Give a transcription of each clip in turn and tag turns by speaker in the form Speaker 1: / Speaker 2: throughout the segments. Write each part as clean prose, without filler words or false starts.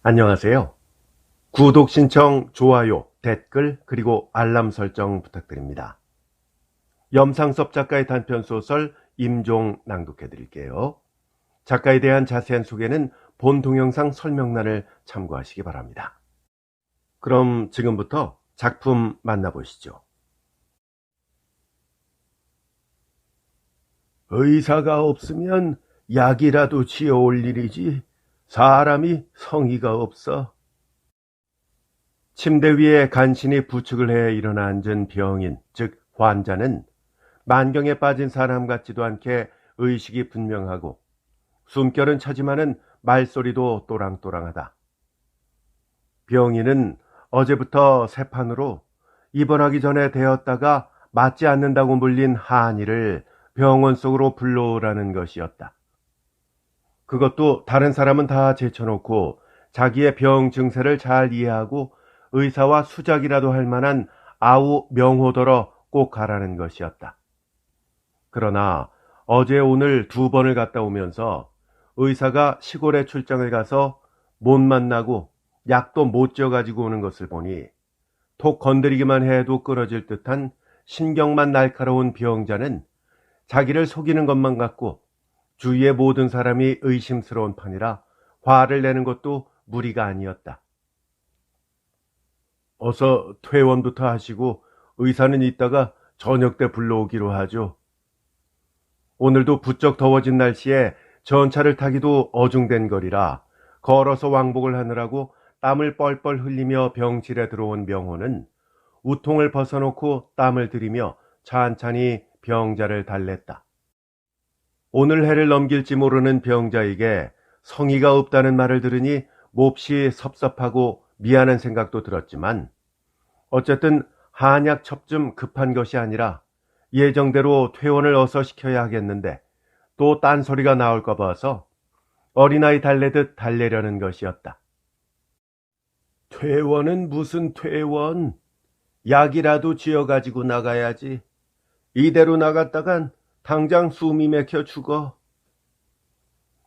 Speaker 1: 안녕하세요. 구독 신청, 좋아요, 댓글, 그리고 알람 설정 부탁드립니다. 염상섭 작가의 단편소설 임종 낭독해 드릴게요. 작가에 대한 자세한 소개는 본 동영상 설명란을 참고하시기 바랍니다. 그럼 지금부터 작품 만나보시죠. 의사가 없으면 약이라도 지어올 일이지 사람이 성의가 없어. 침대 위에 간신히 부축을 해 일어나 앉은 병인, 즉 환자는 만경에 빠진 사람 같지도 않게 의식이 분명하고 숨결은 차지만은 말소리도 또랑또랑하다. 병인은 어제부터 세판으로 입원하기 전에 되었다가 맞지 않는다고 물린 한이를 병원 속으로 불러오라는 것이었다. 그것도 다른 사람은 다 제쳐놓고 자기의 병 증세를 잘 이해하고 의사와 수작이라도 할 만한 아우 명호더러 꼭 가라는 것이었다. 그러나 어제 오늘 2번을 갔다 오면서 의사가 시골에 출장을 가서 못 만나고 약도 못 지어가지고 오는 것을 보니 톡 건드리기만 해도 끊어질 듯한 신경만 날카로운 병자는 자기를 속이는 것만 같고 주위의 모든 사람이 의심스러운 판이라 화를 내는 것도 무리가 아니었다. 어서 퇴원부터 하시고 의사는 이따가 저녁 때 불러오기로 하죠. 오늘도 부쩍 더워진 날씨에 전차를 타기도 어중된 거리라 걸어서 왕복을 하느라고 땀을 뻘뻘 흘리며 병실에 들어온 명호는 우통을 벗어놓고 땀을 들이며 찬찬히 병자를 달랬다. 오늘 해를 넘길지 모르는 병자에게 성의가 없다는 말을 들으니 몹시 섭섭하고 미안한 생각도 들었지만 어쨌든 한약 첩좀 급한 것이 아니라 예정대로 퇴원을 어서 시켜야 하겠는데 또 딴소리가 나올까 봐서 어린아이 달래듯 달래려는 것이었다. 퇴원은 무슨 퇴원? 약이라도 쥐어가지고 나가야지. 이대로 나갔다간 당장 숨이 막혀 죽어.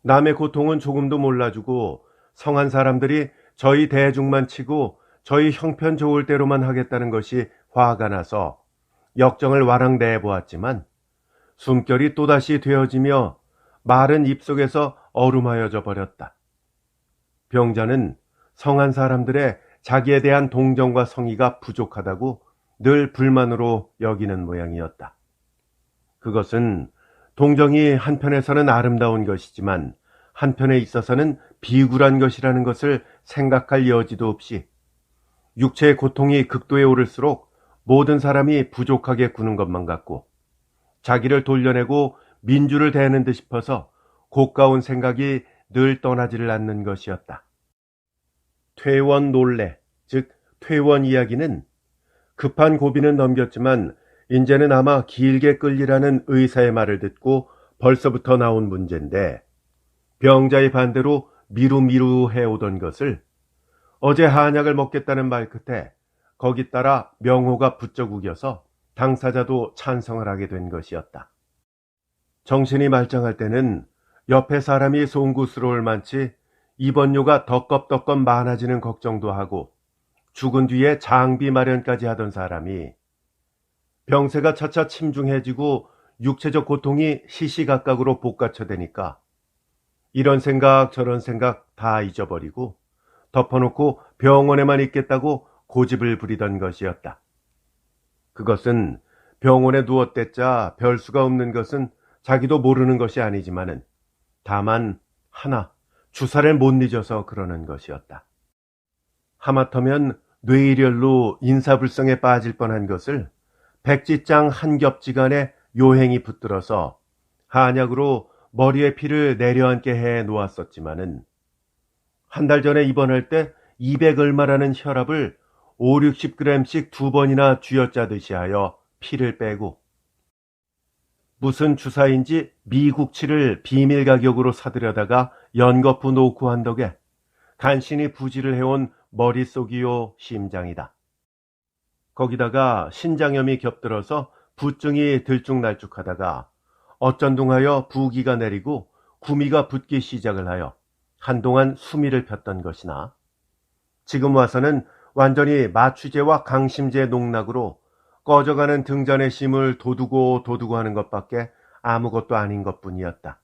Speaker 1: 남의 고통은 조금도 몰라주고 성한 사람들이 저희 대중만 치고 저희 형편 좋을 대로만 하겠다는 것이 화가 나서 역정을 와랑 내보았지만 숨결이 또다시 되어지며 말은 입속에서 얼음하여져 버렸다. 병자는 성한 사람들의 자기에 대한 동정과 성의가 부족하다고 늘 불만으로 여기는 모양이었다. 그것은 동정이 한편에서는 아름다운 것이지만 한편에 있어서는 비굴한 것이라는 것을 생각할 여지도 없이 육체의 고통이 극도에 오를수록 모든 사람이 부족하게 구는 것만 같고 자기를 돌려내고 민주를 대는 듯 싶어서 고가운 생각이 늘 떠나지를 않는 것이었다. 퇴원 논례, 즉 퇴원 이야기는 급한 고비는 넘겼지만 이제는 아마 길게 끌리라는 의사의 말을 듣고 벌써부터 나온 문제인데 병자의 반대로 미루미루 해오던 것을 어제 한약을 먹겠다는 말 끝에 거기 따라 명호가 부쩍 우겨서 당사자도 찬성을 하게 된 것이었다. 정신이 말짱할 때는 옆에 사람이 송구스러울 만치 입원료가 덕겁덕겁 많아지는 걱정도 하고 죽은 뒤에 장비 마련까지 하던 사람이 병세가 차차 침중해지고 육체적 고통이 시시각각으로 복받쳐대니까 이런 생각 저런 생각 다 잊어버리고 덮어놓고 병원에만 있겠다고 고집을 부리던 것이었다. 그것은 병원에 누웠댔자 별 수가 없는 것은 자기도 모르는 것이 아니지만은 다만 하나 주사를 못 잊어서 그러는 것이었다. 하마터면 뇌일혈로 인사불성에 빠질 뻔한 것을 백지장 한 겹지간에 요행이 붙들어서 한약으로 머리에 피를 내려앉게 해 놓았었지만은 한 달 전에 입원할 때 200 얼마라는 혈압을 5, 60g씩 2번이나 쥐어짜듯이 하여 피를 빼고 무슨 주사인지 미국치를 비밀 가격으로 사들여다가 연거푸 놓고 한 덕에 간신히 부지를 해온 머릿속이요 심장이다. 거기다가 신장염이 겹들어서 부증이 들쭉날쭉하다가 어쩐둥하여 부기가 내리고 구미가 붙기 시작을 하여 한동안 수미를 폈던 것이나 지금 와서는 완전히 마취제와 강심제 농락으로 꺼져가는 등잔의 심을 도두고 하는 것밖에 아무것도 아닌 것뿐이었다.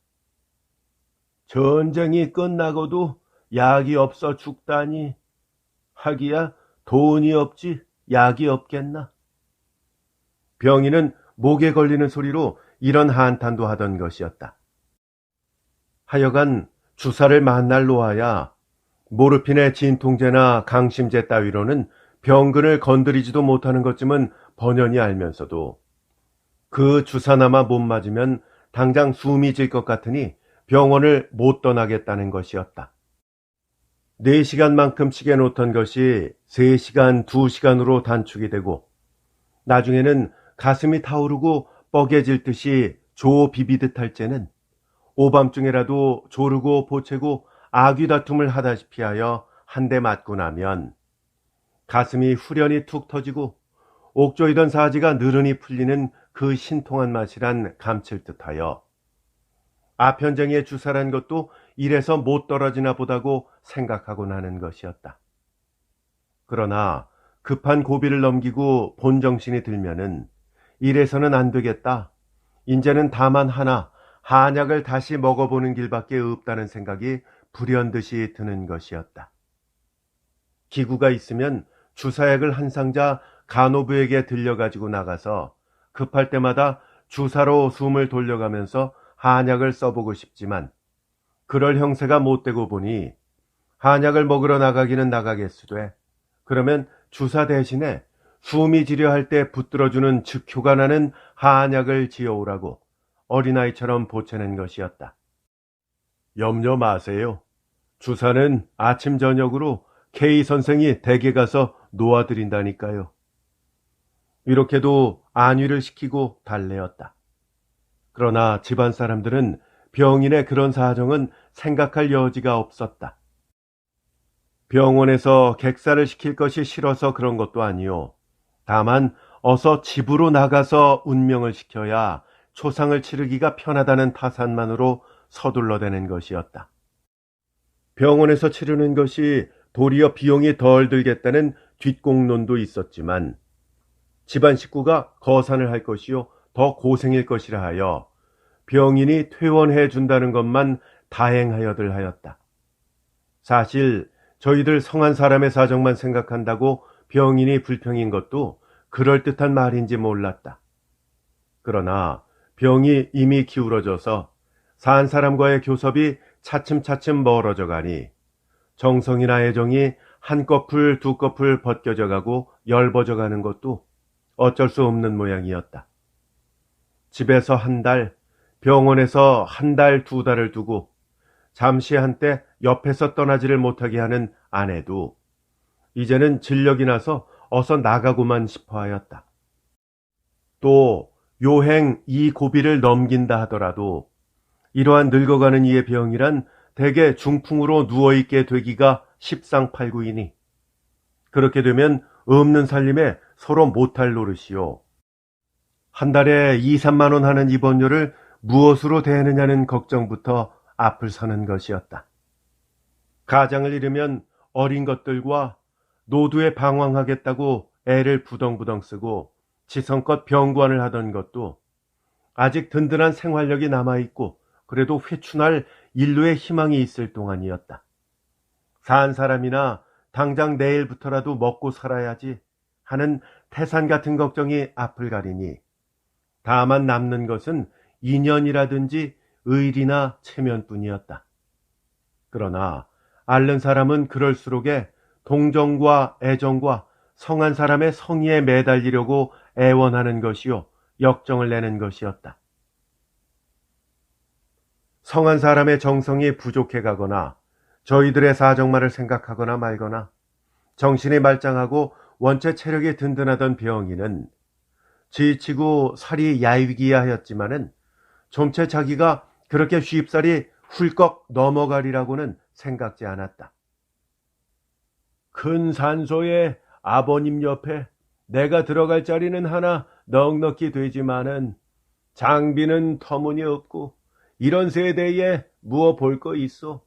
Speaker 1: 전쟁이 끝나고도 약이 없어 죽다니. 하기야 돈이 없지 약이 없겠나. 병인은 목에 걸리는 소리로 이런 한탄도 하던 것이었다. 하여간 주사를 만날 놓아야 모르핀의 진통제나 강심제 따위로는 병근을 건드리지도 못하는 것쯤은 번연히 알면서도 그 주사나마 못 맞으면 당장 숨이 질 것 같으니 병원을 못 떠나겠다는 것이었다. 4시간만큼 시계 놓던 것이 3시간, 2시간으로 단축이 되고 나중에는 가슴이 타오르고 뻐개질 듯이 조 비비듯 할 때는 오밤중에라도 조르고 보채고 아귀다툼을 하다시피 하여 한 대 맞고 나면 가슴이 후련히 툭 터지고 옥조이던 사지가 느른히 풀리는 그 신통한 맛이란 감칠 듯하여 아편쟁이의 주사란 것도 이래서 못 떨어지나 보다고 생각하곤 하는 것이었다. 그러나 급한 고비를 넘기고 본정신이 들면은 이래서는 안 되겠다. 이제는 다만 하나 한약을 다시 먹어보는 길밖에 없다는 생각이 불현듯이 드는 것이었다. 기구가 있으면 주사약을 한 상자 간호부에게 들려가지고 나가서 급할 때마다 주사로 숨을 돌려가면서 한약을 써보고 싶지만 그럴 형세가 못 되고 보니 한약을 먹으러 나가기는 나가겠으되 그러면 주사 대신에 숨이 지려 할 때 붙들어주는 즉효가 나는 한약을 지어오라고 어린아이처럼 보채는 것이었다. 염려 마세요. 주사는 아침 저녁으로 K 선생이 댁에 가서 놓아드린다니까요. 이렇게도 안위를 시키고 달래었다. 그러나 집안 사람들은 병인의 그런 사정은 생각할 여지가 없었다. 병원에서 객사를 시킬 것이 싫어서 그런 것도 아니요. 다만 어서 집으로 나가서 운명을 시켜야 초상을 치르기가 편하다는 타산만으로 서둘러대는 것이었다. 병원에서 치르는 것이 도리어 비용이 덜 들겠다는 뒷공론도 있었지만 집안 식구가 거산을 할 것이요 더 고생일 것이라 하여 병인이 퇴원해 준다는 것만 다행하여들 하였다. 사실 저희들 성한 사람의 사정만 생각한다고 병인이 불평인 것도 그럴듯한 말인지 몰랐다. 그러나 병이 이미 기울어져서 산 사람과의 교섭이 차츰차츰 멀어져 가니 정성이나 애정이 한꺼풀 두꺼풀 벗겨져 가고 엷어져 가는 것도 어쩔 수 없는 모양이었다. 집에서 한 달, 병원에서 한 달, 2달을 두고 잠시 한때 옆에서 떠나지를 못하게 하는 아내도 이제는 진력이 나서 어서 나가고만 싶어 하였다. 또 요행 이 고비를 넘긴다 하더라도 이러한 늙어가는 이의 병이란 대개 중풍으로 누워있게 되기가 십상팔구이니 그렇게 되면 없는 살림에 서로 못할 노릇이요. 한 달에 2, 3만 원 하는 입원료를 무엇으로 대느냐는 걱정부터 앞을 서는 것이었다. 가장을 잃으면 어린 것들과 노두에 방황하겠다고 애를 부덩부덩 쓰고 지성껏 병관을 하던 것도 아직 든든한 생활력이 남아있고 그래도 회춘할 인류의 희망이 있을 동안이었다. 산 사람이나 당장 내일부터라도 먹고 살아야지 하는 태산 같은 걱정이 앞을 가리니 다만 남는 것은 인연이라든지 의리나 체면뿐이었다. 그러나 앓는 사람은 그럴수록에 동정과 애정과 성한 사람의 성의에 매달리려고 애원하는 것이요 역정을 내는 것이었다. 성한 사람의 정성이 부족해 가거나 저희들의 사정만을 생각하거나 말거나 정신이 말짱하고 원체 체력이 든든하던 병인은 지치고 살이 야위기야 하였지만은 좀채 자기가 그렇게 쉽사리 훌꺽 넘어가리라고는 생각지 않았다. 큰 산소에 아버님 옆에 내가 들어갈 자리는 하나 넉넉히 되지만은 장비는 터무니없고 이런 세대에 무어 볼 거 있어.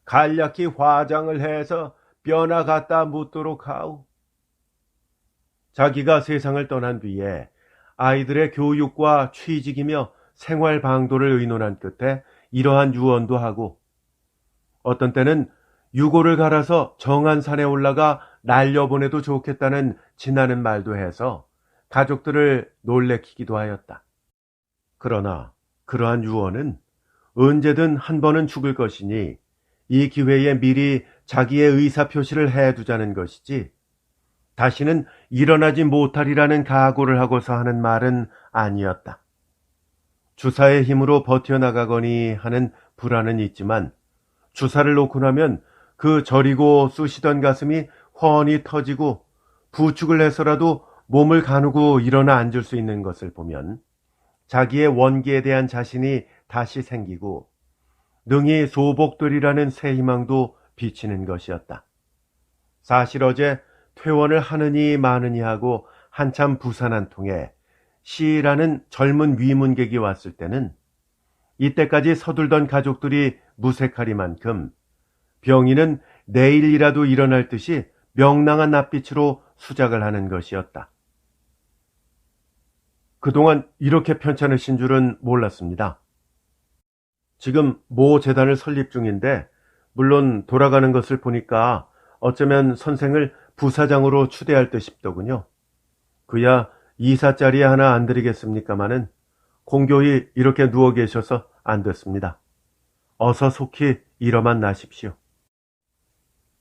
Speaker 1: 간략히 화장을 해서 뼈나 갖다 묻도록 하오. 자기가 세상을 떠난 뒤에 아이들의 교육과 취직이며 생활 방도를 의논한 끝에 이러한 유언도 하고, 어떤 때는 유골을 갈아서 정한 산에 올라가 날려보내도 좋겠다는 지나는 말도 해서 가족들을 놀래키기도 하였다. 그러나 그러한 유언은 언제든 한 번은 죽을 것이니 이 기회에 미리 자기의 의사표시를 해두자는 것이지, 다시는 일어나지 못하리라는 각오를 하고서 하는 말은 아니었다. 주사의 힘으로 버텨나가거니 하는 불안은 있지만, 주사를 놓고 나면 그 저리고 쑤시던 가슴이 훤히 터지고 부축을 해서라도 몸을 가누고 일어나 앉을 수 있는 것을 보면 자기의 원기에 대한 자신이 다시 생기고 능히 소복되리라는 새 희망도 비치는 것이었다. 사실 어제 퇴원을 하느니 마느니 하고 한참 부산 한 통에 시라는 젊은 위문객이 왔을 때는 이때까지 서둘던 가족들이 무색하리만큼 병인은 내일이라도 일어날 듯이 명랑한 낯빛으로 수작을 하는 것이었다. 그동안 이렇게 편찮으신 줄은 몰랐습니다. 지금 모 재단을 설립 중인데, 물론 돌아가는 것을 보니까 어쩌면 선생을 부사장으로 추대할 듯 싶더군요. 그야 이사짜리 하나 안 드리겠습니까마는 공교히 이렇게 누워 계셔서 안 됐습니다. 어서 속히 일어만 나십시오.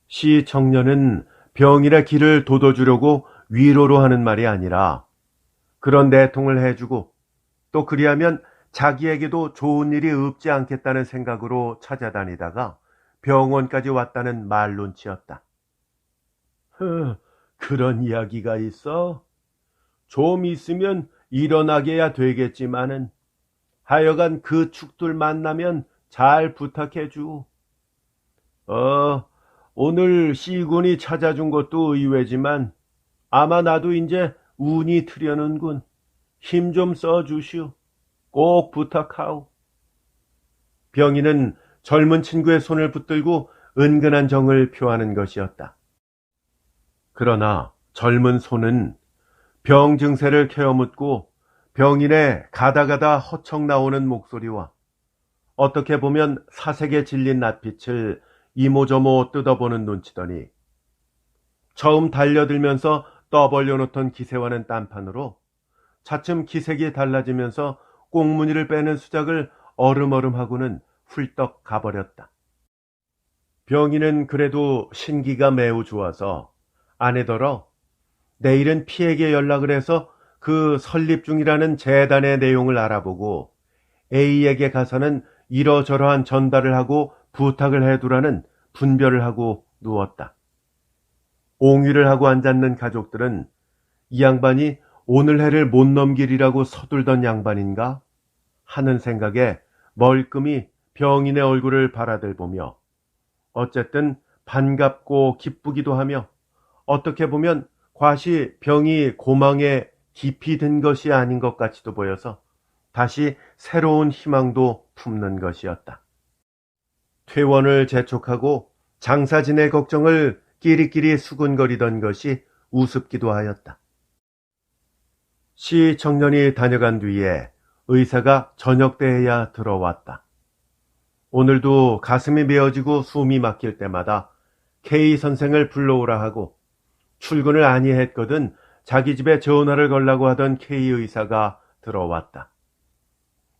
Speaker 1: 시 청년은 병인의 길을 돋워주려고 위로로 하는 말이 아니라 그런 내통을 해주고 또 그리하면 자기에게도 좋은 일이 없지 않겠다는 생각으로 찾아다니다가 병원까지 왔다는 말론치였다. 그런 이야기가 있어? 좀 있으면 일어나게야 되겠지만은 하여간 그 축들 만나면 잘 부탁해주. 오늘 시군이 찾아준 것도 의외지만 아마 나도 이제 운이 트려는군. 힘 좀 써주시오. 꼭 부탁하오. 병인은 젊은 친구의 손을 붙들고 은근한 정을 표하는 것이었다. 그러나 젊은 손은 병 증세를 캐어묻고 병인의 가다가다 허청 나오는 목소리와 어떻게 보면 사색에 질린 낯빛을 이모저모 뜯어보는 눈치더니 처음 달려들면서 떠벌려 놓던 기세와는 딴판으로 차츰 기색이 달라지면서 꽁무니를 빼는 수작을 어름어름하고는 훌떡 가버렸다. 병인은 그래도 신기가 매우 좋아서 아내더러 내일은 피에게 연락을 해서 그 설립 중이라는 재단의 내용을 알아보고 A에게 가서는 이러저러한 전달을 하고 부탁을 해두라는 분별을 하고 누웠다. 옹위를 하고 앉았는 가족들은 이 양반이 오늘 해를 못 넘기리라고 서둘던 양반인가 하는 생각에 멀끔히 병인의 얼굴을 바라들보며 어쨌든 반갑고 기쁘기도 하며 어떻게 보면 과시 병이 고망에 깊이 든 것이 아닌 것 같이도 보여서 다시 새로운 희망도 품는 것이었다. 퇴원을 재촉하고 장사 지낼 걱정을 끼리끼리 수군거리던 것이 우습기도 하였다. 시 청년이 다녀간 뒤에 의사가 저녁때에야 들어왔다. 오늘도 가슴이 메어지고 숨이 막힐 때마다 K 선생을 불러오라 하고 출근을 아니했거든 자기 집에 전화를 걸라고 하던 K 의사가 들어왔다.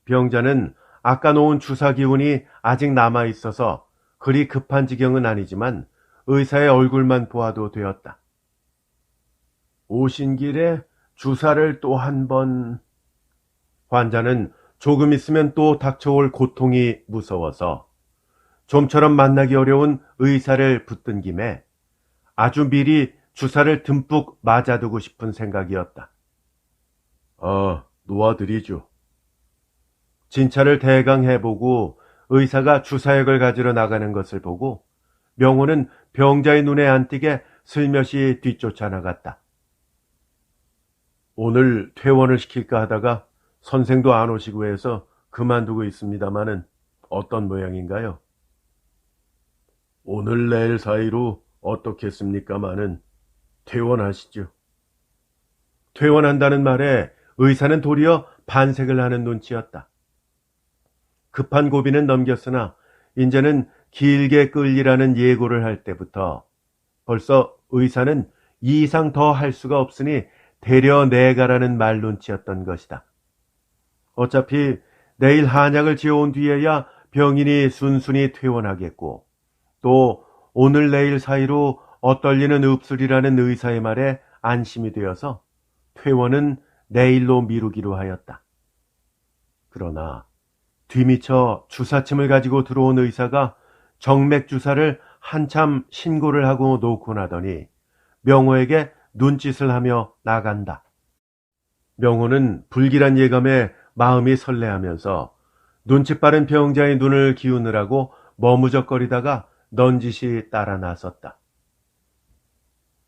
Speaker 1: 병자는 아까 놓은 주사 기운이 아직 남아있어서 그리 급한 지경은 아니지만 의사의 얼굴만 보아도 되었다. 오신 길에 주사를 또 한 번. 환자는 조금 있으면 또 닥쳐올 고통이 무서워서 좀처럼 만나기 어려운 의사를 붙든 김에 아주 미리 주사를 듬뿍 맞아두고 싶은 생각이었다. 놓아드리죠. 진찰을 대강 해보고 의사가 주사약을 가지러 나가는 것을 보고 명호는 병자의 눈에 안 띄게 슬며시 뒤쫓아 나갔다. 오늘 퇴원을 시킬까 하다가 선생도 안 오시고 해서 그만두고 있습니다마는 어떤 모양인가요? 오늘 내일 사이로 어떻겠습니까마는 퇴원하시죠. 퇴원한다는 말에 의사는 도리어 반색을 하는 눈치였다. 급한 고비는 넘겼으나 이제는 길게 끌리라는 예고를 할 때부터 벌써 의사는 이 이상 더 할 수가 없으니 데려내가라는 말 눈치였던 것이다. 어차피 내일 한약을 지어온 뒤에야 병인이 순순히 퇴원하겠고 또 오늘 내일 사이로 엇떨리는 읍술이라는 의사의 말에 안심이 되어서 퇴원은 내일로 미루기로 하였다. 그러나 뒤미처 주사침을 가지고 들어온 의사가 정맥주사를 한참 신고를 하고 놓고 나더니 명호에게 눈짓을 하며 나간다. 명호는 불길한 예감에 마음이 설레하면서 눈치 빠른 병자의 눈을 기우느라고 머무적거리다가 넌지시 따라 나섰다.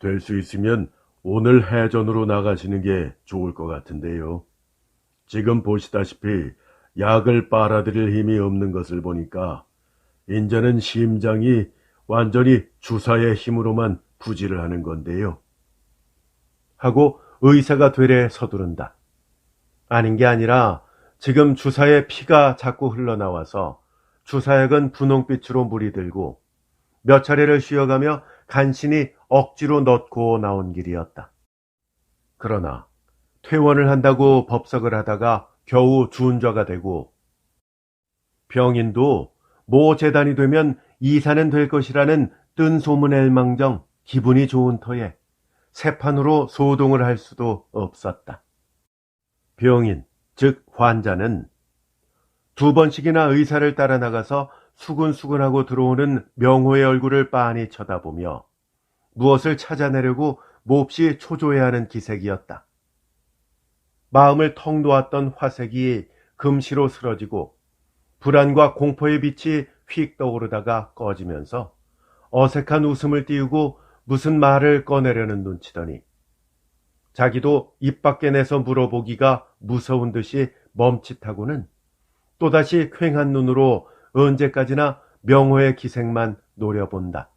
Speaker 1: 될 수 있으면 오늘 해전으로 나가시는 게 좋을 것 같은데요. 지금 보시다시피 약을 빨아들일 힘이 없는 것을 보니까 인제는 심장이 완전히 주사의 힘으로만 부지를 하는 건데요. 하고 의사가 되레 서두른다. 아닌 게 아니라 지금 주사에 피가 자꾸 흘러나와서 주사약은 분홍빛으로 물이 들고 몇 차례를 쉬어가며 간신히 억지로 넣고 나온 길이었다. 그러나 퇴원을 한다고 법석을 하다가 겨우 준좌가 되고 병인도 모 재단이 되면 이사는 될 것이라는 뜬 소문엘망정 기분이 좋은 터에 새판으로 소동을 할 수도 없었다. 병인, 즉 환자는 두 번씩이나 의사를 따라 나가서 수근수근하고 들어오는 명호의 얼굴을 빤히 쳐다보며 무엇을 찾아내려고 몹시 초조해하는 기색이었다. 마음을 턱 놓았던 화색이 금시로 쓰러지고 불안과 공포의 빛이 휙 떠오르다가 꺼지면서 어색한 웃음을 띄우고 무슨 말을 꺼내려는 눈치더니 자기도 입 밖에 내서 물어보기가 무서운 듯이 멈칫하고는 또다시 퀭한 눈으로 언제까지나 명호의 기색만 노려본다.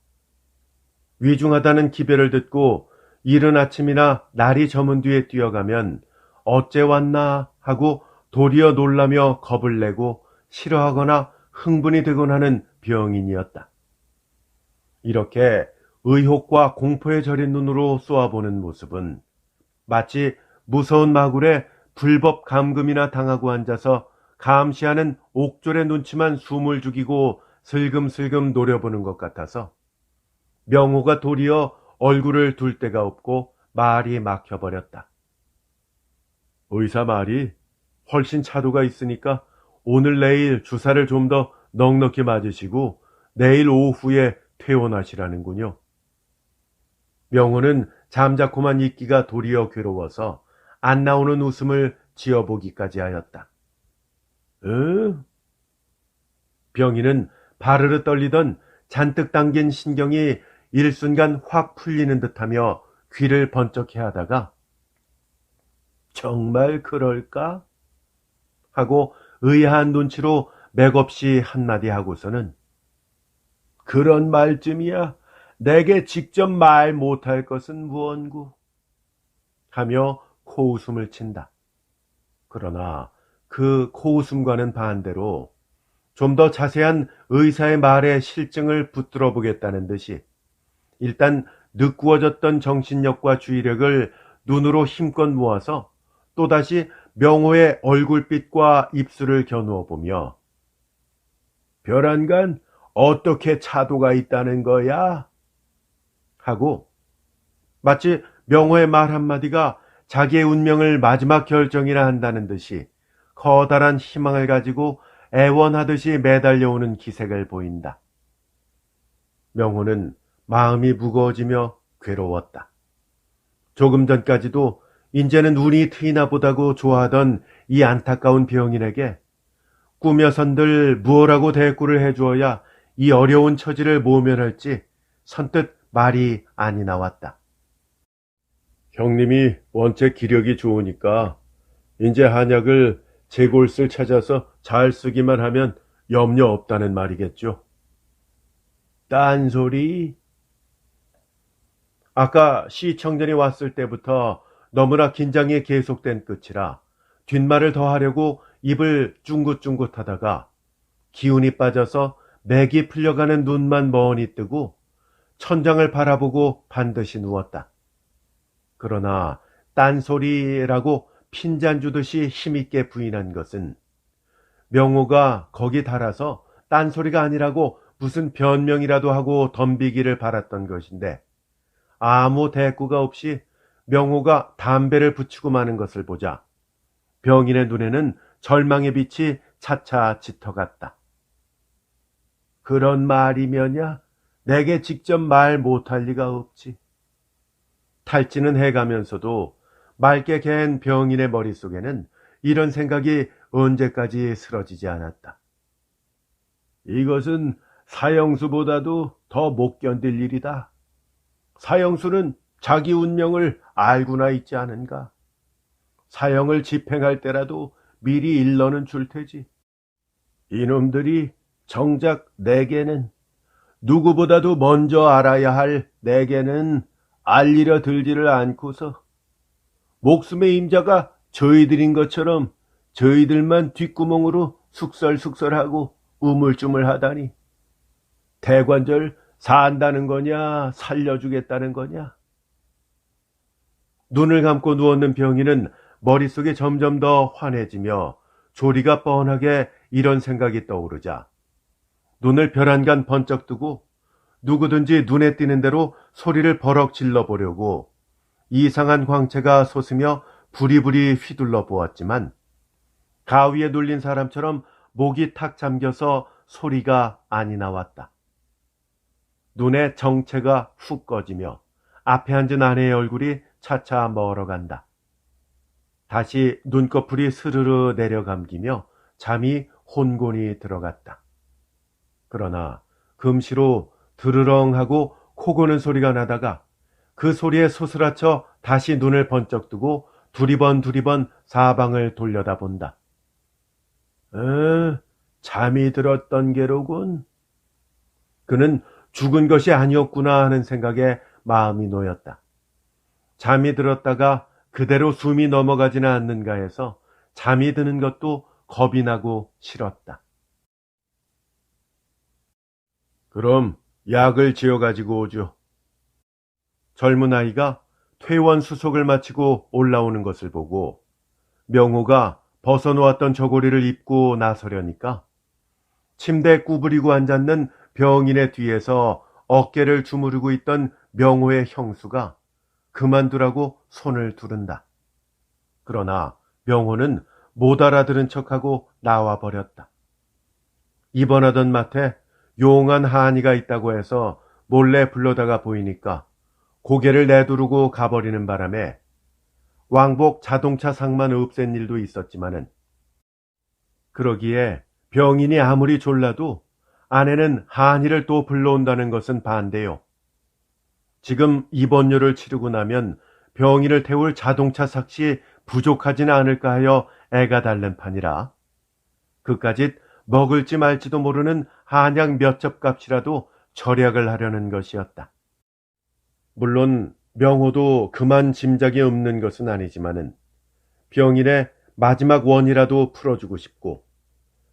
Speaker 1: 위중하다는 기별을 듣고 이른 아침이나 날이 저문 뒤에 뛰어가면 어째 왔나 하고 도리어 놀라며 겁을 내고 싫어하거나 흥분이 되곤 하는 병인이었다. 이렇게 의혹과 공포에 절인 눈으로 쏘아보는 모습은 마치 무서운 마굴에 불법 감금이나 당하고 앉아서 감시하는 옥졸의 눈치만 숨을 죽이고 슬금슬금 노려보는 것 같아서 명호가 도리어 얼굴을 둘 데가 없고 말이 막혀버렸다. 의사 말이 훨씬 차도가 있으니까 오늘 내일 주사를 좀 더 넉넉히 맞으시고 내일 오후에 퇴원하시라는군요. 명호는 잠자코만 있기가 도리어 괴로워서 안 나오는 웃음을 지어보기까지 하였다. 병인은 바르르 떨리던 잔뜩 당긴 신경이 일순간 확 풀리는 듯하며 귀를 번쩍해 하다가 정말 그럴까? 하고 의아한 눈치로 맥없이 한마디 하고서는 그런 말쯤이야 내게 직접 말 못할 것은 무언고 하며 코웃음을 친다. 그러나 그 코웃음과는 반대로 좀 더 자세한 의사의 말의 실증을 붙들어 보겠다는 듯이 일단 느꾸어졌던 정신력과 주의력을 눈으로 힘껏 모아서 또다시 명호의 얼굴빛과 입술을 겨누어 보며 별안간 어떻게 차도가 있다는 거야? 하고 마치 명호의 말 한마디가 자기의 운명을 마지막 결정이라 한다는 듯이 커다란 희망을 가지고 애원하듯이 매달려오는 기색을 보인다. 명호는 마음이 무거워지며 괴로웠다. 조금 전까지도 이제는 운이 트이나 보다고 좋아하던 이 안타까운 병인에게 꾸며선들 무엇라고 대꾸를 해주어야 이 어려운 처지를 모면할지 선뜻 말이 아니 나왔다. 형님이 원체 기력이 좋으니까 이제 한약을 제골슬 찾아서 잘 쓰기만 하면 염려 없다는 말이겠죠. 딴소리? 아까 시청전이 왔을 때부터 너무나 긴장이 계속된 끝이라 뒷말을 더 하려고 입을 쫑긋쫑긋 하다가 기운이 빠져서 맥이 풀려가는 눈만 멍하니 뜨고 천장을 바라보고 반드시 누웠다. 그러나 딴소리라고 핀잔 주듯이 힘있게 부인한 것은 명호가 거기 달아서 딴소리가 아니라고 무슨 변명이라도 하고 덤비기를 바랐던 것인데 아무 대꾸가 없이 명호가 담배를 붙이고 마는 것을 보자 병인의 눈에는 절망의 빛이 차차 짙어갔다. 그런 말이면야 내게 직접 말 못할 리가 없지. 탈진은 해가면서도 맑게 갠 병인의 머릿속에는 이런 생각이 언제까지 쓰러지지 않았다. 이것은 사형수보다도 더 못 견딜 일이다. 사형수는 자기 운명을 알고나 있지 않은가. 사형을 집행할 때라도 미리 일러는 줄 테지. 이놈들이 정작 내게는 누구보다도 먼저 알아야 할 내게는 알리려 들지를 않고서 목숨의 임자가 저희들인 것처럼 저희들만 뒷구멍으로 숙설숙설하고 우물쭈물하다니. 대관절 산다는 거냐 살려주겠다는 거냐. 눈을 감고 누웠는 병인은 머릿속이 점점 더 환해지며 조리가 뻔하게 이런 생각이 떠오르자 눈을 벼란간 번쩍 뜨고 누구든지 눈에 띄는 대로 소리를 버럭 질러보려고 이상한 광채가 솟으며 부리부리 휘둘러 보았지만 가위에 눌린 사람처럼 목이 탁 잠겨서 소리가 아니 나왔다. 눈에 정체가 훅 꺼지며 앞에 앉은 아내의 얼굴이 차차 멀어간다. 다시 눈꺼풀이 스르르 내려감기며 잠이 혼곤히 들어갔다. 그러나 금시로 드르렁하고 코 고는 소리가 나다가 그 소리에 소스라쳐 다시 눈을 번쩍 뜨고 두리번 사방을 돌려다본다. 잠이 들었던 게로군. 그는 죽은 것이 아니었구나 하는 생각에 마음이 놓였다. 잠이 들었다가 그대로 숨이 넘어가지는 않는가 해서 잠이 드는 것도 겁이 나고 싫었다. 그럼 약을 지어가지고 오죠. 젊은 아이가 퇴원 수속을 마치고 올라오는 것을 보고 명호가 벗어놓았던 저고리를 입고 나서려니까 침대에 구부리고 앉았는 병인의 뒤에서 어깨를 주무르고 있던 명호의 형수가 그만두라고 손을 두른다. 그러나 명호는 못 알아들은 척하고 나와버렸다. 입원하던 맡에 용한 하한이가 있다고 해서 몰래 불러다가 보이니까 고개를 내두르고 가버리는 바람에 왕복 자동차 상만 없앤 일도 있었지만은 그러기에 병인이 아무리 졸라도 아내는 하한이를 또 불러온다는 것은 반대요. 지금 입원료를 치르고 나면 병인을 태울 자동차 삭시 부족하지는 않을까 하여 애가 달랜 판이라 그까짓 먹을지 말지도 모르는 한약 몇 첩값이라도 절약을 하려는 것이었다. 물론 명호도 그만 짐작이 없는 것은 아니지만은 병인의 마지막 원이라도 풀어주고 싶고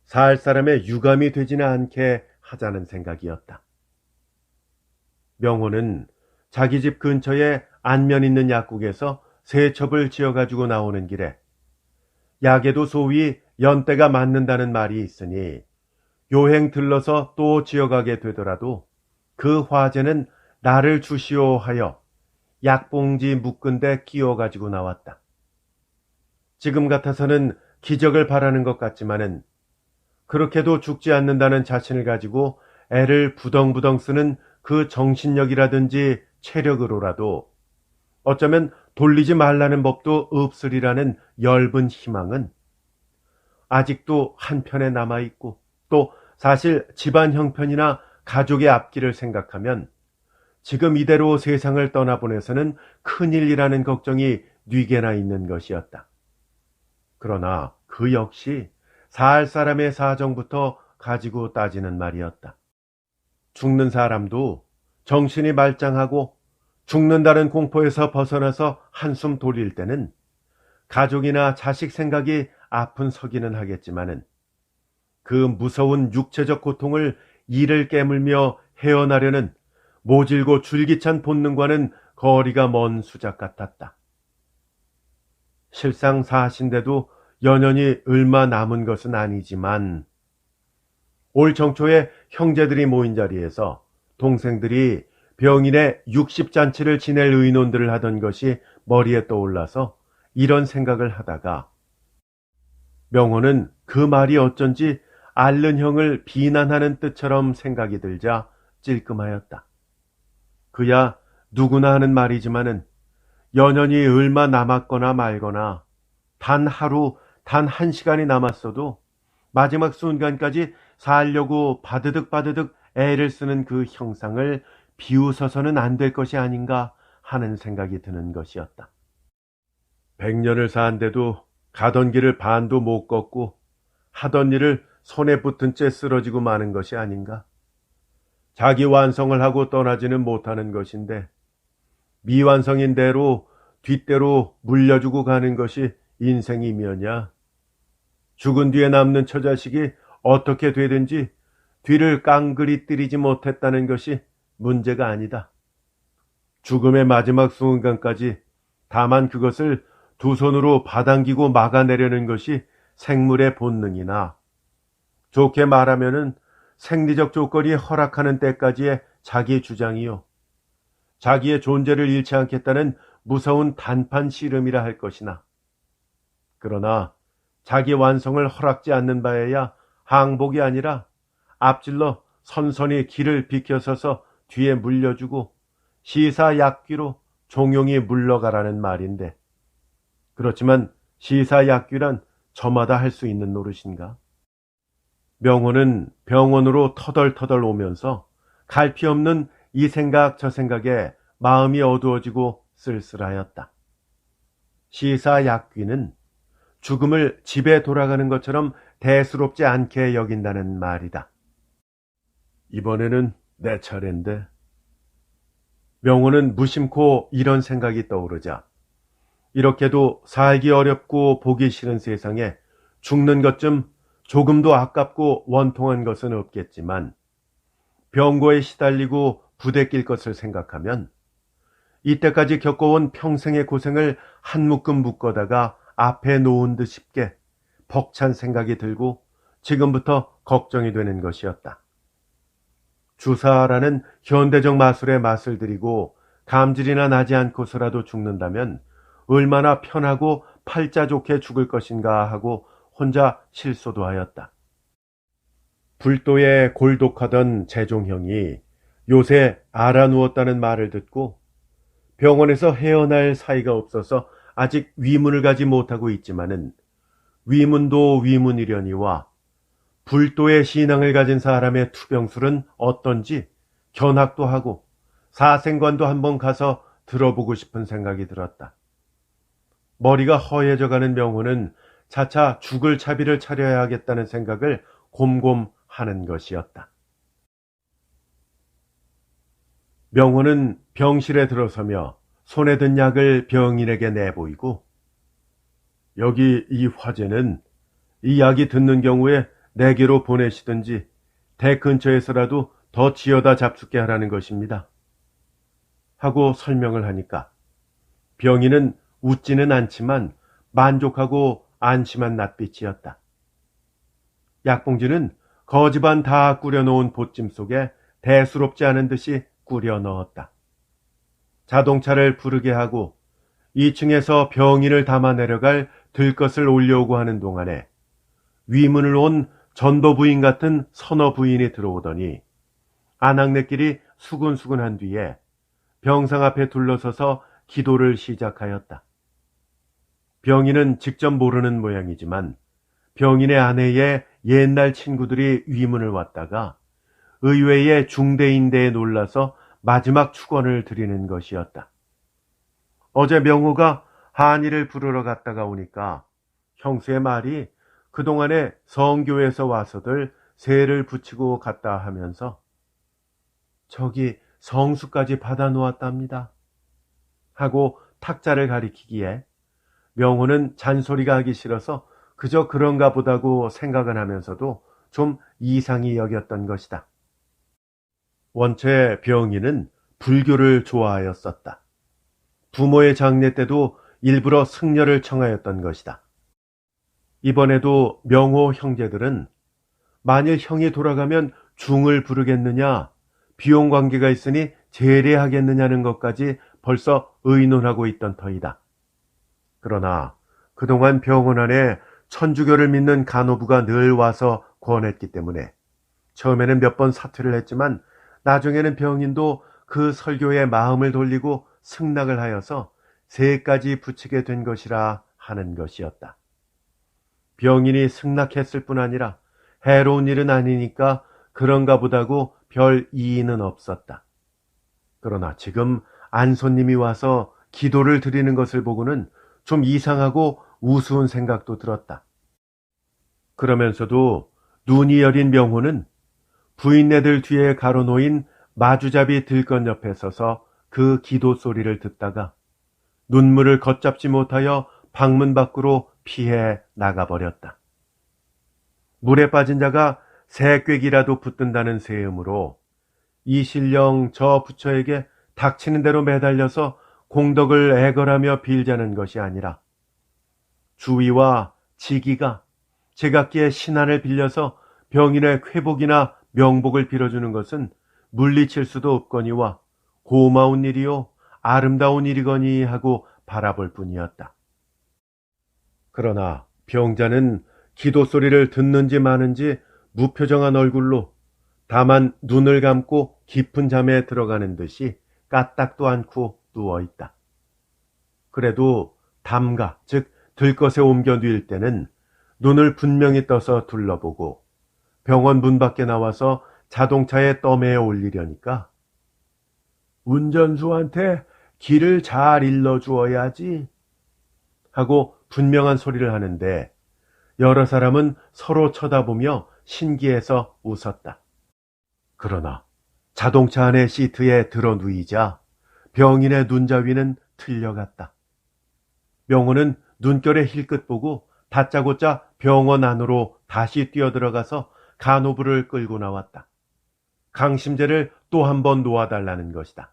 Speaker 1: 살 사람의 유감이 되지는 않게 하자는 생각이었다. 명호는 자기 집 근처에 안면 있는 약국에서 세 첩을 지어가지고 나오는 길에 약에도 소위 연때가 맞는다는 말이 있으니 요행 들러서 또 지어가게 되더라도 그 화제는 나를 주시오 하여 약봉지 묶은 데 끼워가지고 나왔다. 지금 같아서는 기적을 바라는 것 같지만은 그렇게도 죽지 않는다는 자신을 가지고 애를 부덩부덩 쓰는 그 정신력이라든지 체력으로라도 어쩌면 돌리지 말라는 법도 없으리라는 엷은 희망은 아직도 한편에 남아있고 또 사실 집안 형편이나 가족의 앞길을 생각하면 지금 이대로 세상을 떠나보내서는 큰일이라는 걱정이 뉘게나 있는 것이었다. 그러나 그 역시 살 사람의 사정부터 가지고 따지는 말이었다. 죽는 사람도 정신이 말짱하고 죽는다는 공포에서 벗어나서 한숨 돌릴 때는 가족이나 자식 생각이 아픈 서기는 하겠지만은 그 무서운 육체적 고통을 이를 깨물며 헤어나려는 모질고 줄기찬 본능과는 거리가 먼 수작 같았다. 실상 사신데도 연연이 얼마 남은 것은 아니지만 올 정초에 형제들이 모인 자리에서 동생들이 병인의 60잔치를 지낼 의논들을 하던 것이 머리에 떠올라서 이런 생각을 하다가 명호는 그 말이 어쩐지 앓는 형을 비난하는 뜻처럼 생각이 들자 찔끔하였다. 그야 누구나 하는 말이지만은 연연이 얼마 남았거나 말거나 단 하루, 단 한 시간이 남았어도 마지막 순간까지 살려고 바드득 애를 쓰는 그 형상을 비웃어서는 안 될 것이 아닌가 하는 생각이 드는 것이었다. 100년을 사는데도 가던 길을 반도 못 걷고 하던 일을 손에 붙은 채 쓰러지고 마는 것이 아닌가. 자기 완성을 하고 떠나지는 못하는 것인데 미완성인 대로 뒷대로 물려주고 가는 것이 인생이면야. 죽은 뒤에 남는 처자식이 어떻게 되든지 뒤를 깡그리 때리지 못했다는 것이 문제가 아니다. 죽음의 마지막 순간까지 다만 그것을 두 손으로 받당기고 막아내려는 것이 생물의 본능이나 좋게 말하면은 생리적 조건이 허락하는 때까지의 자기 주장이요. 자기의 존재를 잃지 않겠다는 무서운 단판 씨름이라 할 것이나 그러나 자기 완성을 허락지 않는 바에야 항복이 아니라 앞질러 선선히 길을 비켜서서 뒤에 물려주고 시사약귀로 종용이 물러가라는 말인데 그렇지만 시사약귀란 저마다 할 수 있는 노릇인가? 명호는 병원으로 터덜터덜 오면서 갈피 없는 이 생각 저 생각에 마음이 어두워지고 쓸쓸하였다. 시사약귀는 죽음을 집에 돌아가는 것처럼 대수롭지 않게 여긴다는 말이다. 이번에는 내 차례인데. 명호는 무심코 이런 생각이 떠오르자 이렇게도 살기 어렵고 보기 싫은 세상에 죽는 것쯤 조금도 아깝고 원통한 것은 없겠지만 병고에 시달리고 부대낄 것을 생각하면 이때까지 겪어온 평생의 고생을 한 묶음 묶어다가 앞에 놓은 듯 싶게 벅찬 생각이 들고 지금부터 걱정이 되는 것이었다. 주사라는 현대적 마술의 맛을 들이고 감질이나 나지 않고서라도 죽는다면 얼마나 편하고 팔자 좋게 죽을 것인가 하고 혼자 실소도 하였다. 불도에 골독하던 재종형이 요새 알아누웠다는 말을 듣고 병원에서 헤어날 사이가 없어서 아직 위문을 가지 못하고 있지만은 위문도 위문이려니와 불도의 신앙을 가진 사람의 투병술은 어떤지 견학도 하고 사생관도 한번 가서 들어보고 싶은 생각이 들었다. 머리가 허해져가는 명호는 차차 죽을 차비를 차려야 하겠다는 생각을 곰곰하는 것이었다. 명호는 병실에 들어서며 손에 든 약을 병인에게 내보이고 여기 이 화제는 이 약이 듣는 경우에 내게로 보내시든지 댁 근처에서라도 더 지어다 잡숫게 하라는 것입니다. 하고 설명을 하니까 병인은 웃지는 않지만 만족하고 안심한 낯빛이었다. 약봉지는 거지반 다 꾸려놓은 보찜 속에 대수롭지 않은 듯이 꾸려 넣었다. 자동차를 부르게 하고 2층에서 병인을 담아 내려갈 들것을 올려오고 하는 동안에 위문을 온 전도 부인 같은 선어 부인이 들어오더니 아낙네끼리 수근수근한 뒤에 병상 앞에 둘러서서 기도를 시작하였다. 병인은 직접 모르는 모양이지만 병인의 아내의 옛날 친구들이 위문을 왔다가 의외의 중대인대에 놀라서 마지막 축원을 드리는 것이었다. 어제 명호가 한이를 부르러 갔다가 오니까 형수의 말이 그동안에 성교에서 와서들 세를 붙이고 갔다 하면서 저기 성수까지 받아 놓았답니다. 하고 탁자를 가리키기에 명호는 잔소리가 하기 싫어서 그저 그런가 보다고 생각은 하면서도 좀 이상히 여겼던 것이다. 원체 병인은 불교를 좋아하였었다. 부모의 장례 때도 일부러 승려를 청하였던 것이다. 이번에도 명호 형제들은 만일 형이 돌아가면 중을 부르겠느냐, 비용 관계가 있으니 제례하겠느냐는 것까지 벌써 의논하고 있던 터이다. 그러나 그동안 병원 안에 천주교를 믿는 간호부가 늘 와서 권했기 때문에 처음에는 몇 번 사퇴를 했지만 나중에는 병인도 그 설교에 마음을 돌리고 승낙을 하여서 세까지 붙이게 된 것이라 하는 것이었다. 병인이 승낙했을 뿐 아니라 해로운 일은 아니니까 그런가 보다고 별 이의는 없었다. 그러나 지금 안손님이 와서 기도를 드리는 것을 보고는 좀 이상하고 우스운 생각도 들었다. 그러면서도 눈이 여린 명호는 부인네들 뒤에 가로놓인 마주잡이 들건 옆에 서서 그 기도 소리를 듣다가 눈물을 걷잡지 못하여 방문 밖으로 피해 나가버렸다. 물에 빠진 자가 새 꾀기라도 붙든다는 세음으로 이신령 저 부처에게 닥치는 대로 매달려서 공덕을 애걸하며 빌자는 것이 아니라 주위와 지기가 제각기의 신안을 빌려서 병인의 회복이나 명복을 빌어주는 것은 물리칠 수도 없거니와 고마운 일이요 아름다운 일이거니 하고 바라볼 뿐이었다. 그러나 병자는 기도 소리를 듣는지 마는지 무표정한 얼굴로 다만 눈을 감고 깊은 잠에 들어가는 듯이 까딱도 않고 누워있다. 그래도 담가, 즉 들것에 옮겨 뉘일 때는 눈을 분명히 떠서 둘러보고 병원 문 밖에 나와서 자동차에 떠매어 올리려니까 운전수한테 길을 잘 일러주어야지 하고 분명한 소리를 하는데 여러 사람은 서로 쳐다보며 신기해서 웃었다. 그러나 자동차 안의 시트에 들어 누이자 병인의 눈자위는 틀려갔다. 명호는 눈결의 힐끗 보고 다짜고짜 병원 안으로 다시 뛰어들어가서 간호부를 끌고 나왔다. 강심제를 또 한 번 놓아달라는 것이다.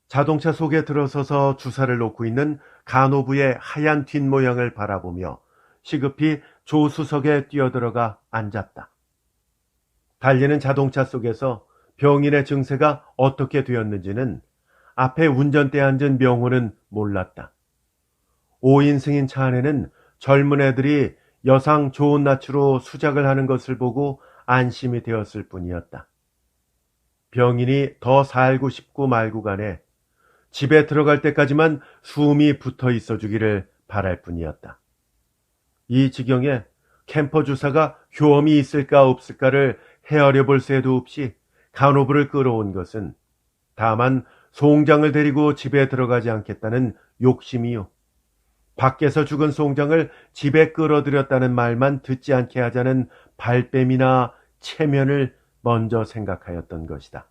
Speaker 1: 자동차 속에 들어서서 주사를 놓고 있는 간호부의 하얀 뒷모양을 바라보며 시급히 조수석에 뛰어들어가 앉았다. 달리는 자동차 속에서 병인의 증세가 어떻게 되었는지는 앞에 운전대에 앉은 명호는 몰랐다. 5인 승인 차 안에는 젊은 애들이 여상 좋은 낯으로 수작을 하는 것을 보고 안심이 되었을 뿐이었다. 병인이 더 살고 싶고 말고 간에 집에 들어갈 때까지만 숨이 붙어 있어 주기를 바랄 뿐이었다. 이 지경에 캠퍼 주사가 효험이 있을까 없을까를 헤아려 볼 새도 없이 간호부를 끌어온 것은 다만 송장을 데리고 집에 들어가지 않겠다는 욕심이요. 밖에서 죽은 송장을 집에 끌어들였다는 말만 듣지 않게 하자는 발뺌이나 체면을 먼저 생각하였던 것이다.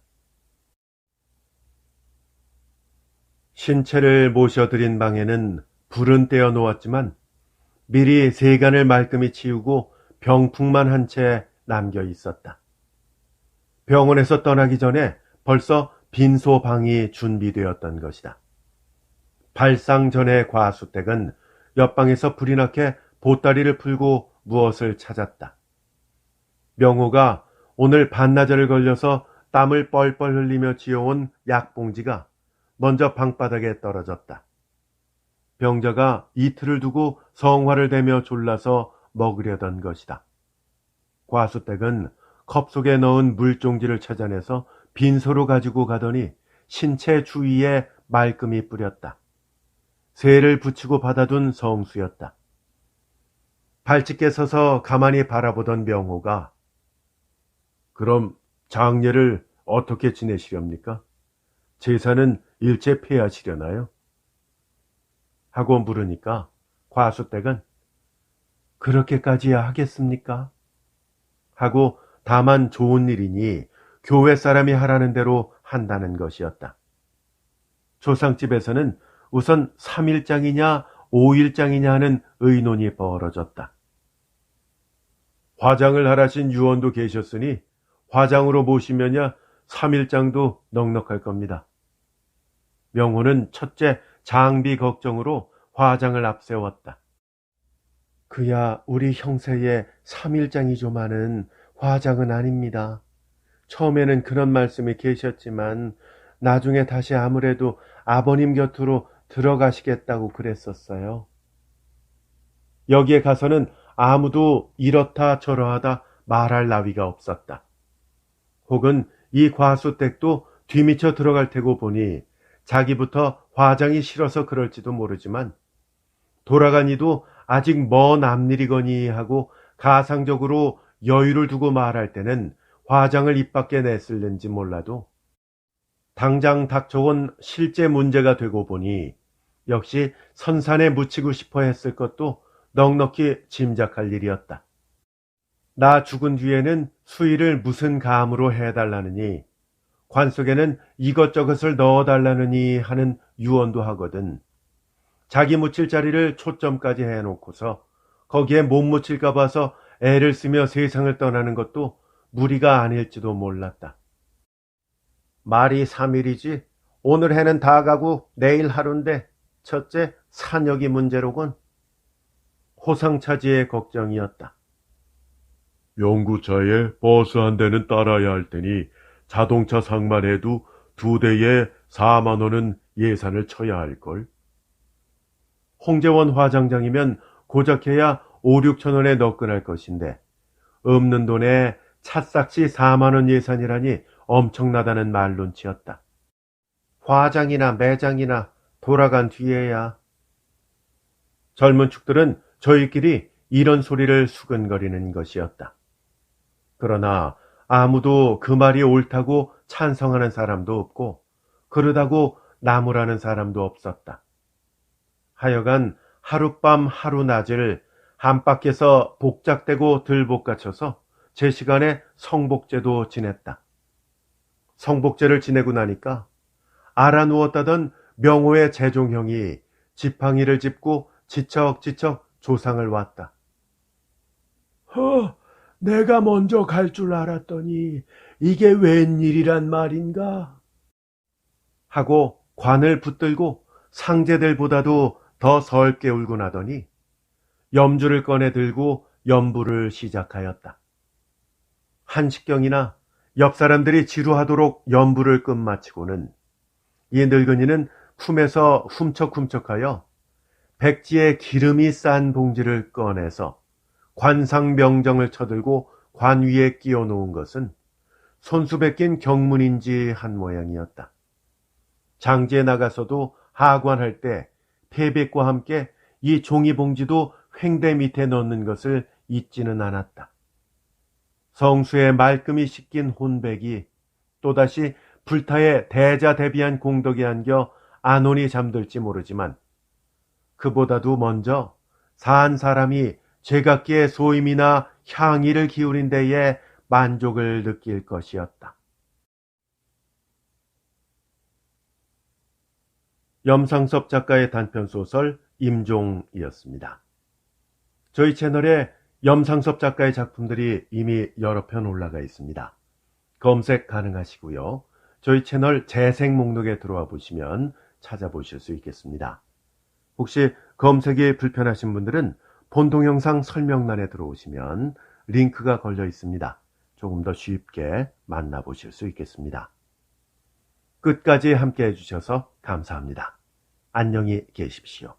Speaker 1: 신체를 모셔들인 방에는 불은 떼어 놓았지만 미리 세간을 말끔히 치우고 병풍만 한 채 남겨 있었다. 병원에서 떠나기 전에 벌써 빈소 방이 준비되었던 것이다. 발상 전의 과수댁은 옆방에서 불이 나게 보따리를 풀고 무엇을 찾았다. 명호가 오늘 반나절을 걸려서 땀을 뻘뻘 흘리며 지어온 약봉지가 먼저 방바닥에 떨어졌다. 병자가 이틀을 두고 성화를 대며 졸라서 먹으려던 것이다. 과수댁은 컵 속에 넣은 물종지를 찾아내서 빈소로 가지고 가더니 신체 주위에 말끔히 뿌렸다. 새를 붙이고 받아둔 성수였다. 발찍게 서서 가만히 바라보던 명호가 그럼 장례를 어떻게 지내시렵니까? 제사는 일체 폐하시려나요? 하고 물으니까 과수댁은 그렇게까지야 하겠습니까? 하고 다만 좋은 일이니 교회 사람이 하라는 대로 한다는 것이었다. 조상집에서는 우선 3일장이냐 5일장이냐 하는 의논이 벌어졌다. 화장을 하라신 유언도 계셨으니 화장으로 모시면야 3일장도 넉넉할 겁니다. 명호는 첫째 장비 걱정으로 화장을 앞세웠다. 그야 우리 형세의 3일장이조만은 화장은 아닙니다. 처음에는 그런 말씀이 계셨지만 나중에 다시 아무래도 아버님 곁으로 들어가시겠다고 그랬었어요. 여기에 가서는 아무도 이렇다 저러하다 말할 나위가 없었다. 혹은 이 과수댁도 뒤미쳐 들어갈 테고 보니 자기부터 화장이 싫어서 그럴지도 모르지만 돌아간 이도 아직 먼 앞일이거니 하고 가상적으로 여유를 두고 말할 때는 화장을 입 밖에 냈을는지 몰라도 당장 닥쳐온 실제 문제가 되고 보니 역시 선산에 묻히고 싶어 했을 것도 넉넉히 짐작할 일이었다. 나 죽은 뒤에는 수의를 무슨 감으로 해달라느니 관 속에는 이것저것을 넣어달라느니 하는 유언도 하거든 자기 묻힐 자리를 초점까지 해놓고서 거기에 못 묻힐까 봐서 애를 쓰며 세상을 떠나는 것도 무리가 아닐지도 몰랐다. 말이 3일이지 오늘 해는 다 가고 내일 하루인데 첫째 산역이 문제로군. 호상차지의 걱정이었다.
Speaker 2: 영구차에 버스 한 대는 따라야 할 테니 자동차 상만 해도 2대에 4만 원은 예산을 쳐야 할걸.
Speaker 1: 홍재원 화장장이면 고작해야 5, 6천 원에 너끈할 것인데 없는 돈에 찻싹시 4만 원 예산이라니 엄청나다는 말론치였다. 화장이나 매장이나 돌아간 뒤에야. 젊은 축들은 저희끼리 이런 소리를 수근거리는 것이었다. 그러나 아무도 그 말이 옳다고 찬성하는 사람도 없고 그러다고 나무라는 사람도 없었다. 하여간 하룻밤 하루낮을 한바퀴에서 복작대고 들볶아쳐서 제 시간에 성복제도 지냈다. 성복제를 지내고 나니까 알아누웠다던 명호의 재종형이 지팡이를 짚고 지척지척 조상을 왔다. 내가 먼저 갈 줄 알았더니 이게 웬일이란 말인가? 하고 관을 붙들고 상제들보다도 더 설게 울고 나더니 염주를 꺼내 들고 염부를 시작하였다. 한식경이나 옆 사람들이 지루하도록 염부를 끝마치고는 이 늙은이는 품에서 훔척훔척하여 백지에 기름이 싼 봉지를 꺼내서 관상명정을 쳐들고 관 위에 끼워 놓은 것은 손수 뺏긴 경문인지 한 모양이었다. 장지에 나가서도 하관할 때 폐백과 함께 이 종이 봉지도 횡대 밑에 넣는 것을 잊지는 않았다. 성수에 말끔히 씻긴 혼백이 또다시 불타에 대자대비한 공덕에 안겨 안온이 잠들지 모르지만 그보다도 먼저 산 사람이 제각기의 소임이나 향의를 기울인 데에 만족을 느낄 것이었다. 염상섭 작가의 단편소설 임종이었습니다. 저희 채널에 염상섭 작가의 작품들이 이미 여러 편 올라가 있습니다. 검색 가능하시고요. 저희 채널 재생 목록에 들어와 보시면 찾아보실 수 있겠습니다. 혹시 검색이 불편하신 분들은 본 동영상 설명란에 들어오시면 링크가 걸려 있습니다. 조금 더 쉽게 만나보실 수 있겠습니다. 끝까지 함께 해주셔서 감사합니다. 안녕히 계십시오.